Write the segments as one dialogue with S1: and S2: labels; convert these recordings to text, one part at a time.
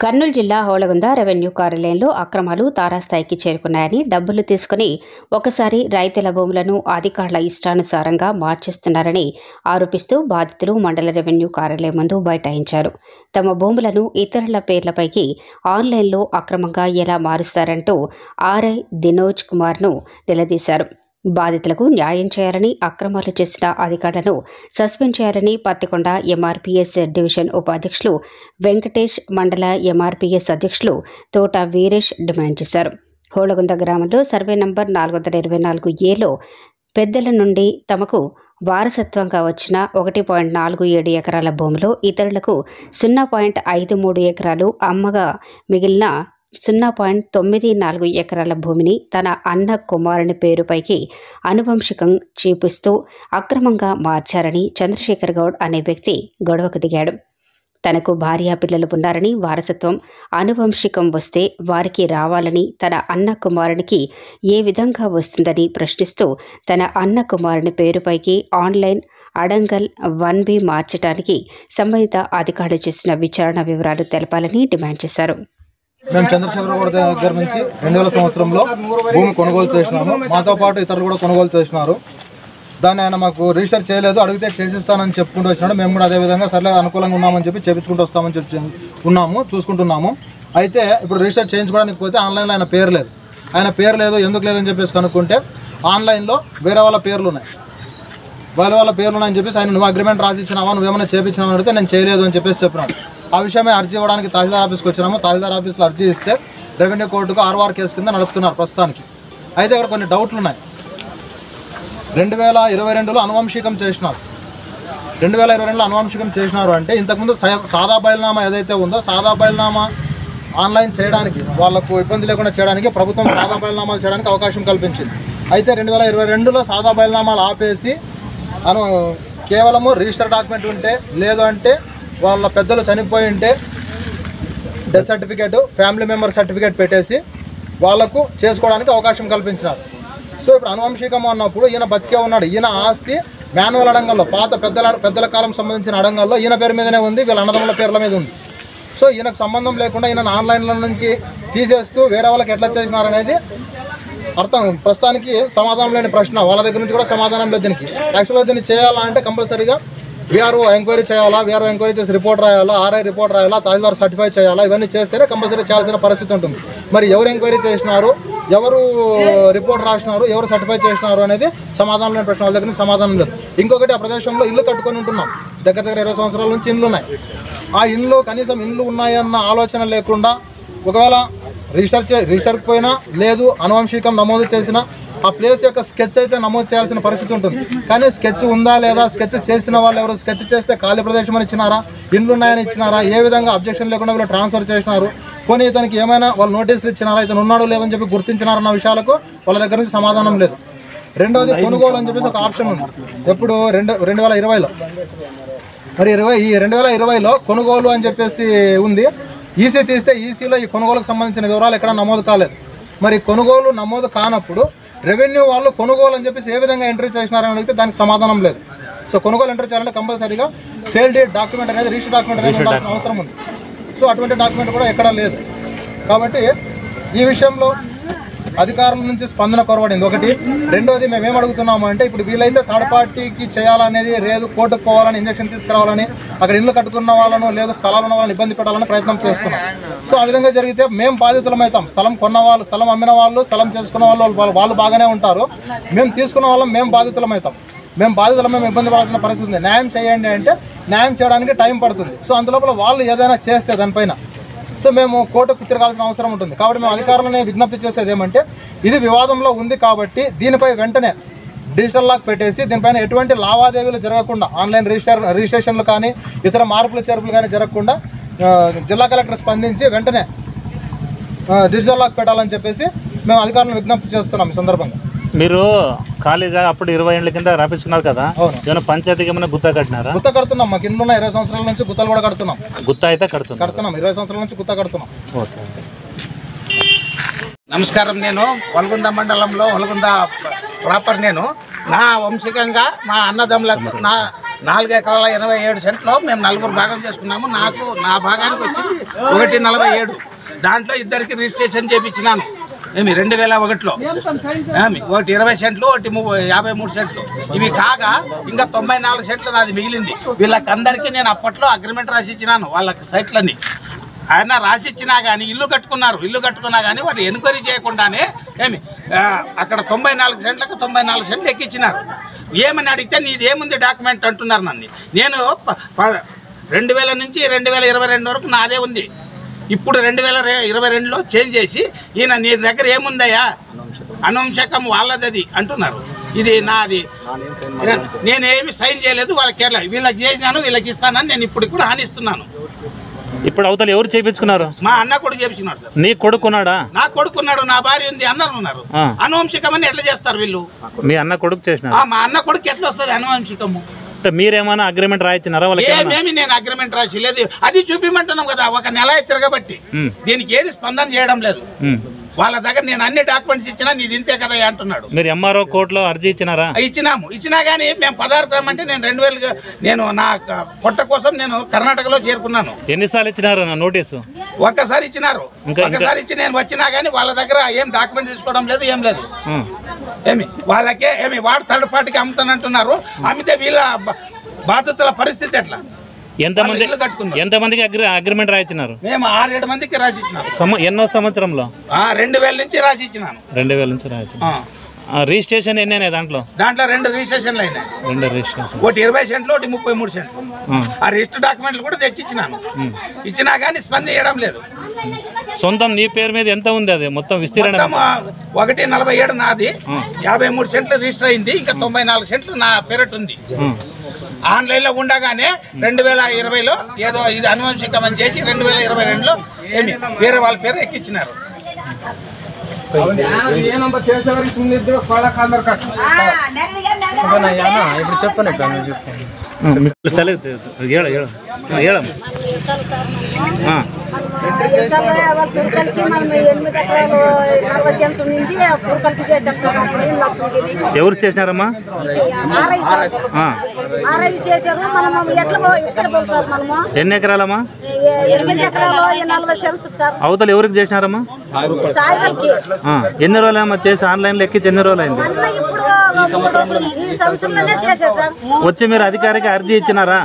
S1: కర్నూలు జిల్లా హోళగుంద రెవెన్యూ కార్యాలయంలో అక్రమాలు తారాస్థాయికి చేరుకున్నాయని, డబ్బులు తీసుకుని ఒకసారి రైతుల భూములను అధికారుల ఇష్టానుసారంగా మార్చేస్తున్నారని ఆరోపిస్తూ బాధితులు మండల రెవెన్యూ కార్యాలయం ముందు బైఠాయించారు. తమ భూములను ఇతరుల పేర్లపైకి ఆన్లైన్లో అక్రమంగా ఎలా మారుస్తారంటూ ఆర్ఐ దినోజ్ కుమార్ను నిలదీశారు. బాధితులకు న్యాయం చేయాలని, అక్రమాలు చేసిన అధికారులను సస్పెండ్ చేయాలని పత్తికొండ ఎంఆర్పీఎస్ డివిజన్ ఉపాధ్యక్షులు వెంకటేష్, మండల ఎంఆర్పీఎస్ అధ్యక్షులు తోట వీరేష్ డిమాండ్ చేశారు. హోళగుంద గ్రామంలో సర్వే నంబర్ 424ఏలో పెద్దల నుండి తమకు వారసత్వంగా వచ్చిన 1.47 ఎకరాల భూమిలో ఇతరులకు 0.53 ఎకరాలు అమ్మగా మిగిలిన 0.94 ఎకరాల భూమిని తన అన్న కుమారుని పేరుపైకి అనువంశికం చూపిస్తూ అక్రమంగా మార్చారని చంద్రశేఖర్ గౌడ్ అనే వ్యక్తి గొడవకు దిగాడు. తనకు భార్య పిల్లలు ఉన్నారని, వారసత్వం అనువంశికం వస్తే వారికి రావాలని, తన అన్న కుమారునికి ఏ విధంగా వస్తుందని ప్రశ్నిస్తూ తన అన్న కుమారుని పేరుపైకి ఆన్లైన్ అడంగల్ 1B మార్చడానికి సంబంధిత అధికారులు చేసిన విచారణ వివరాలు తెలపాలని డిమాండ్ చేశారు.
S2: మేము చంద్రశేఖర్ గౌడ్ దగ్గర నుంచి 2000 సంవత్సరంలో భూమి కొనుగోలు చేసినాము. మాతో పాటు ఇతరులు కూడా కొనుగోలు చేసినారు. దాన్ని ఆయన మాకు రిజిస్టర్ చేయలేదు, అడిగితే చేసిస్తానని చెప్పుకుంటూ వచ్చినాడు. మేము కూడా అదేవిధంగా సర్లే అనుకూలంగా ఉన్నామని చెప్పి చేపించుకుంటూ వస్తామని చెప్పి చూసుకుంటున్నాము. అయితే ఇప్పుడు రిజిస్టర్ చేయించుకోవడానికి పోతే ఆన్లైన్లో ఆయన పేరు లేదు. ఆయన పేరు లేదు, ఎందుకు లేదని చెప్పేసి కనుక్కుంటే ఆన్లైన్లో వేరే వాళ్ళ పేర్లు ఉన్నాయి. వాళ్ళ పేర్లు ఉన్నాయని చెప్పేసి ఆయన నువ్వు అగ్రిమెంట్ రాసి ఇచ్చినావా, నువ్వేమైనా చేయించినావని అడిగితే నేను చేయలేదు అని చెప్పేసి చెప్పినాడు. ఆ విషయమే అర్జీ ఇవ్వడానికి తహసీల్దార్ ఆఫీస్కి వచ్చినాము. తహసీల్దార్ ఆఫీస్లో అర్జీ ఇస్తే రెవెన్యూ కోర్టుకు ఆర్ఆర్ కేసు కింద నడుపుతున్నారు ప్రస్తుతానికి. అయితే ఇక్కడ కొన్ని డౌట్లు ఉన్నాయి. 2022లో అనువంశికం చేసినారు. 2022లో అనువంశికం చేసినారు అంటే ఇంతకుముందు సాదా బయలునామా ఏదైతే ఉందో సాదా బయలునామా ఆన్లైన్ చేయడానికి, వాళ్లకు ఇబ్బంది లేకుండా చేయడానికి ప్రభుత్వం సాదా బయలునామాలు చేయడానికి అవకాశం కల్పించింది. అయితే 2022లో సాదా బయలునామాలు ఆపేసి కేవలము రిజిస్టర్ డాక్యుమెంట్ ఉంటే, లేదు అంటే వాళ్ళ పెద్దలు చనిపోయి ఉంటే death certificate, family member certificate పెట్టేసి వాళ్లకు చేసుకోవడానికి అవకాశం కల్పించినారు. సో ఇప్పుడు అనువంశికం అన్నప్పుడు ఈయన బతికే ఉన్నాడు. ఈయన ఆస్తి మాన్యువల్ అడంగంలో, పాత పెద్దల కాలం సంబంధించిన అడంగంలో ఈయన పేరు మీదనే ఉంది, వీళ్ళ అన్నదమ్ముల పేర్ల మీద ఉంది. సో ఈయనకు సంబంధం లేకుండా ఈయన ఆన్లైన్ల నుంచి తీసేస్తూ వేరే వాళ్ళకి ఎట్లా చేసినారనేది అర్థం. ప్రస్తుతానికి సమాధానం లేని ప్రశ్న, వాళ్ళ దగ్గర నుంచి కూడా సమాధానం లేదు దీనికి. యాక్చువల్గా దీన్ని చేయాలంటే కంపల్సరీగా వీఆర్ఓ ఎంక్వైరీ చేయాలా, వీఆర్ఓ ఎంక్వైరీ చేసి రిపోర్ట్ రాయాలా, ఆర్ఐ రిపోర్ట్ రాయాలా, తహసీల్దార్ సర్టిఫై చేయాలా, ఇవన్నీ చేస్తేనే కంపల్సరీ చేయాల్సిన పరిస్థితి ఉంటుంది. మరి ఎవరు ఎంక్వైరీ చేసినారు, ఎవరు రిపోర్ట్ రాసినారు, ఎవరు సర్టిఫై చేసినారు అనేది సమాధానం లేని ప్రశ్న. వాళ్ళ దగ్గర నుంచి సమాధానం లేదు. ఇంకొకటి, ఆ ప్రదేశంలో ఇల్లు కట్టుకొని ఉంటున్నాం. దగ్గర 20 సంవత్సరాల నుంచి ఇండ్లు ఉన్నాయి. ఆ ఇండ్లు కనీసం ఇండ్లు ఉన్నాయన్న ఆలోచన లేకుండా, ఒకవేళ రిజిస్టర్కి పోయినా లేదు అనువంశికం నమోదు చేసినా ఆ ప్లేస్ యొక్క స్కెచ్ అయితే నమోదు చేయాల్సిన పరిస్థితి ఉంటుంది. కానీ స్కెచ్ ఉందా లేదా, స్కెచ్ చేసిన వాళ్ళు ఎవరు, స్కెచ్ చేస్తే ఖాళీ ప్రదేశం అని ఇచ్చినారా, ఇండ్లు ఉన్నాయని ఇచ్చినారా, ఏ విధంగా అబ్జెక్షన్ లేకుండా వీళ్ళు ట్రాన్స్ఫర్ చేసినారు, పోనీ ఇతనికి ఏమైనా వాళ్ళు నోటీసులు ఇచ్చినారా, ఇతను ఉన్నాడు లేదని చెప్పి గుర్తించినారన్న విషయాలకు వాళ్ళ దగ్గర నుంచి సమాధానం లేదు. రెండవది, కొనుగోలు అని చెప్పేసి ఒక ఆప్షన్ ఉంది. ఎప్పుడు 2020లో. మరి ఈ 2020లో కొనుగోలు అని చెప్పేసి ఉంది. ఈసీ తీస్తే ఈసీలో ఈ కొనుగోలుకు సంబంధించిన వివరాలు ఎక్కడ నమోదు కాలేదు. మరి కొనుగోలు నమోదు కానప్పుడు రెవెన్యూ వాళ్ళు కొనుగోలు అని చెప్పేసి ఏ విధంగా ఎంట్రీ చేసినారని అడిగితే దానికి సమాధానం లేదు. సో కొనుగోలు ఎంట్రీ చేయాలంటే కంపల్సరీగా సేల్ డీడ్ డాక్యుమెంట్ అనేది, రిజిస్టర్ డాక్యుమెంట్ అనేది ఉండాల్సిన అవసరం ఉంది. సో అటువంటి డాక్యుమెంట్ కూడా ఎక్కడా లేదు. కాబట్టి ఈ విషయంలో అధికారుల నుంచి స్పందన కొరవడింది ఒకటి. రెండోది, మేమేం అడుగుతున్నాము అంటే ఇప్పుడు వీళ్ళైతే థర్డ్ పార్టీకి చేయాలనేది లేదు, కోర్టుకు పోవాలని, ఇంజక్షన్ తీసుకురావాలని, అక్కడ ఇల్లు కట్టుకున్న వాళ్ళను లేదు స్థలాలు ఉన్న వాళ్ళని ఇబ్బంది పెట్టాలని ప్రయత్నం చేస్తున్నాం. సో ఆ విధంగా జరిగితే మేము బాధితులమవుతాం. స్థలం కొన్న వాళ్ళు, స్థలం అమ్మిన వాళ్ళు, స్థలం చేసుకున్న వాళ్ళు బాగానే ఉంటారు. మేము తీసుకున్న వాళ్ళం మేము బాధితులమవుతాం. మేము ఇబ్బంది పడాల్సిన పరిస్థితి ఉంది. న్యాయం చేయండి అంటే న్యాయం చేయడానికి టైం పడుతుంది. సో అందులోపల వాళ్ళు ఏదైనా చేస్తే దానిపైన సో మేము కోర్టుకు తిరగాల్సిన అవసరం ఉంటుంది. కాబట్టి మేము అధికారులని విజ్ఞప్తి చేసేది ఏమంటే, ఇది వివాదంలో ఉంది కాబట్టి దీనిపై వెంటనే డిజిటల్ లాక్ పెట్టేసి దీనిపైన ఎటువంటి లావాదేవీలు జరగకుండా, ఆన్లైన్ రిజిస్ట్రేషన్లు కానీ ఇతర మార్పులు చేర్పులు కానీ జరగకుండా జిల్లా కలెక్టర్ స్పందించి వెంటనే డిజిటల్ లాక్ పెట్టాలని చెప్పేసి మేము అధికారులను విజ్ఞప్తి చేస్తున్నాం. ఈ సందర్భంగా
S3: మీరు ఖాళీ జాగా అప్పుడు 20 ఏళ్ళ కింద రాపించుకున్నారు కదా, ఏమైనా పంచాయతీకి ఏమైనా గుత్త కట్టినారా?
S2: గుత్త కడుతున్నాం. మాకు ఇండ్లు ఉన్నాయి. 20 సంవత్సరాల నుంచి గుత్తలు కూడా కడుతున్నాం.
S3: గుత్త అయితే కడుతున్నాం.
S2: 20 సంవత్సరాల నుంచి గుత్త కడుతున్నాం.
S3: ఓకే.
S4: నమస్కారం. నేను వల్గొంద మండలంలో వల్గొంద ప్రాపర్. నేను నా వంశికంగా మా అన్నదమ్ములకు 4 ఎకరాల 87 సెంట్లో మేము 4 భాగం చేసుకున్నాము. నాకు నా భాగానికి వచ్చింది 1.47. దాంట్లో ఇద్దరికి రిజిస్ట్రేషన్ చేయించినాను. 2001లో ఒకటి 20 సెంట్లు, ఒకటి 53 సెంట్లు. ఇవి కాగా ఇంకా 94 సెంట్లు నాది మిగిలింది. వీళ్ళకందరికీ నేను అప్పట్లో అగ్రిమెంట్ రాసి ఇచ్చినాను. వాళ్ళకి సైట్లని ఆయన రాసిచ్చినా కానీ ఇల్లు కట్టుకున్నా కానీ వాళ్ళు ఎన్క్వైరీ చేయకుండానే అక్కడ 94 సెంట్లకు 94 సెంట్లు ఎక్కించినారు. ఏమని అడిగితే నీది ఏముంది డాక్యుమెంట్ అంటున్నారు నన్ను. నేను 2000 నుంచి 2022 వరకు నాదే ఉంది. ఇప్పుడు 2022లో చేంజ్ చేసి ఈయన నీ దగ్గర ఏముందయ్యా, అనువంశకం వాళ్ళది అంటున్నారు. ఇది నాది, నేనేమి సైన్ చేయలేదు. వాళ్ళకి వీళ్ళకి చేసినాను, వీళ్ళకి ఇస్తానని నేను ఇప్పుడు కూడా హానిస్తున్నాను.
S3: ఇప్పుడు అవతల ఎవరు చేయించుకున్నారు?
S4: మా అన్న కొడుకు చేయించుకున్నాడు సార్.
S3: నీ కొడుకున్నాడా? నా
S4: కొడుకున్నాడు, నా భార్య ఉంది, అన్నలు ఉన్నారు. అనువంశికమని ఎట్లా చేస్తారు వీళ్ళు?
S3: మీ అన్న కొడుకు చేసిన?
S4: మా అన్న కొడుకు ఎట్లా వస్తుంది అనువంశికము?
S3: మీరేమైనా అగ్రిమెంట్ రాయించినారా వాళ్ళకి?
S4: ఏమేమి నేను అగ్రిమెంట్ రాసి లేదు. అది చూపిమంటున్నాం కదా, 1 నెల తిరగబట్టి దీనికి ఏది స్పందన చేయడం లేదు. వాళ్ళ దగ్గర నేను అన్ని డాక్యుమెంట్స్ ఇచ్చినా నీది ఇంతే కదా అంటున్నాడు.
S3: మీరు ఎంఆర్ఓ కోర్టులో అర్జీ ఇచ్చినారా?
S4: ఇచ్చినా కానీ మేము 16 రమ్మంటే నేను 2000 నేను నా పొట్ట కోసం నేను కర్ణాటకలో చేరుకున్నాను.
S3: ఎన్నిసార్లు ఇచ్చినారు నోటీసు?
S4: ఒక్కసారి ఇచ్చినారు. ఒక్కసారి ఇచ్చి నేను వచ్చినా కానీ వాళ్ళ దగ్గర ఏం డాక్యుమెంట్ తీసుకోవడం లేదు, ఏం లేదు. వాళ్ళకే వాడు థర్డ్ పార్టీకి అమ్ముతానంటున్నారు. అమ్మితే వీళ్ళ బాధితుల పరిస్థితి ఎట్లా?
S3: ఎంతమందికి అగ్రిమెంట్ రాయించినారు?
S4: మేము 6-7 మందికి రాసి ఇచ్చినాము.
S3: ఎన్నో సంవత్సరంలో?
S4: 2000 నుంచి రాసి ఇచ్చినాను.
S3: 2000 నుంచి రాయించిన. రిజిస్ట్రేషన్ ఎన్ని అయినాయి దాంట్లో?
S4: 2 రిజిస్ట్రేషన్లు అయినాయి.
S3: 2 రిజిస్ట్రేషన్,
S4: ఒకటి 20 సెంట్లు, ఒకటి 33 సెంట్లు. ఆ రిజిస్టర్ డాక్యుమెంట్లు కూడా తెచ్చిచ్చినాను. ఇచ్చినా కానీ స్పందించడం లేదు.
S3: సొంతం నీ పేరు మీద ఎంత ఉంది? అది మొత్తం విస్తీర్ణం
S4: 1.47 నాది, 53 సెంట్లు రిజిస్టర్ అయింది. ఇంకా 94 సెంట్లు నా పేరట్ ఉంది. ఆన్లైన్లో ఉండగానే 2020లో ఏదో ఇది అనువంశికమని చేసి 2022లో వేరే వాళ్ళ పేరు ఎక్కించినారు.
S2: ఇప్పుడు చెప్పండి.
S5: తుర్కల్కి మనం 8 ఎకరాలు 40 సెంట్స్ ఉండింది. తుర్కల్కి చేశారు సార్.
S3: ఎవరు చేసినారమ్మా?
S5: ఆర్ఐ చేశారు. మనం ఎట్లా ఇక్కడ పోదు సార్? మనము
S3: ఎన్ని ఎకరాలమ్మా?
S5: 8 ఎకరాలు 40 సెంట్స్ సార్.
S3: అవతల ఎవరికి చేసినారమ్మా?
S5: సాయిబల్కి.
S3: ఎన్ని రోజులమ్మా చేసి? ఆన్లైన్లో ఎక్కించి ఎన్ని రోజులు అయింది?
S5: ఇప్పుడు ఈ సంవత్సరంలోనే చేశారు సార్.
S3: వచ్చి మీరు అధికారికి అర్జీ ఇచ్చినారా?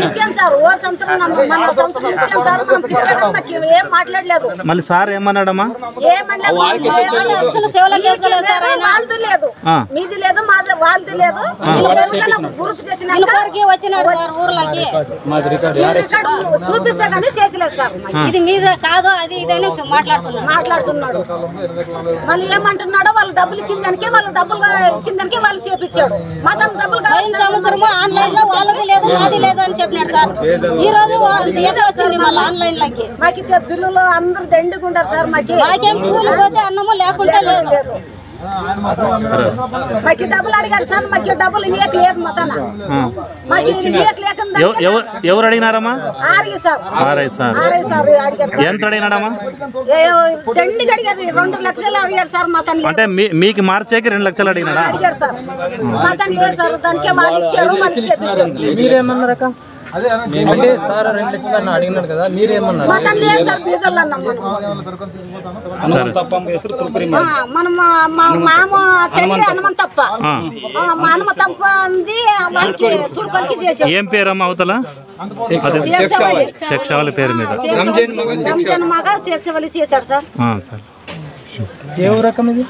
S5: ఇచ్చాను సార్. ఓ సంవత్సరం మన సంవత్సరం ఇచ్చాను సార్. మనం తిట్టడం ఏం మాట్లాడలేదు.
S3: మళ్ళీ సార్ ఏమన్నాడమ్మా?
S5: అసలు సేవలు చేసుకోలేదు సార్. వాళ్ళది లేదు, మీది లేదు, మాది వాళ్ళది లేదు. గుర్తు చేసినాక వచ్చినాడు సార్ ఊర్లోకి. చూపిస్తే కానీ చేసలేదు సార్. ఇది మీద కాదు, అది ఇదని మాట్లాడుతున్నాడు. మళ్ళీ ఏమంటున్నాడో వాళ్ళు డబ్బులు ఇచ్చిన దానికే, వాళ్ళు డబ్బులు ఇచ్చిన దానికే వాళ్ళు చేపించాడు. మాత్రం డబ్బులు సంవత్సరము ఆన్లైన్ లో వాళ్ళది లేదు, మాది లేదు అని చెప్పినాడు సార్. ఈ రోజు వచ్చింది మళ్ళీ ఆన్లైన్ లోకి. మాకు బిల్లులు అందరూ దండుకుంటారు సార్. మాకేం పూలు పోతే అన్నము లేకుంటే లేదు. మాకు డబ్బులు అడిగారు సార్. మాకు డబ్బులు ఇయ్యట్లేదు. మొత్తం
S3: ఎవరు అడిగినారమ్మా?
S5: ఆర్ఐ సార్
S3: ఎంత అడిగినాడమ్మా?
S5: దండిగా అడిగారు. 2 లక్షలు అడిగారు సార్. మొత్తం
S3: అంటే మీకు మార్చేకి 2 లక్షలు అడిగినారా?
S5: అడిగారు సార్. మొత్తం లేదు సార్. దానికే వాళ్ళు ఇచ్చారు.
S6: మీరేమన్నారక్క? అంటే సార్ 2 లక్షలు అడిగినారు కదా, మీరేమన్నారు?
S3: ఏం పేరమ్మా అవతల? శేక్షావళి పేరు మీద
S5: చేశాడు సార్.
S6: ఏ రకం ఇది?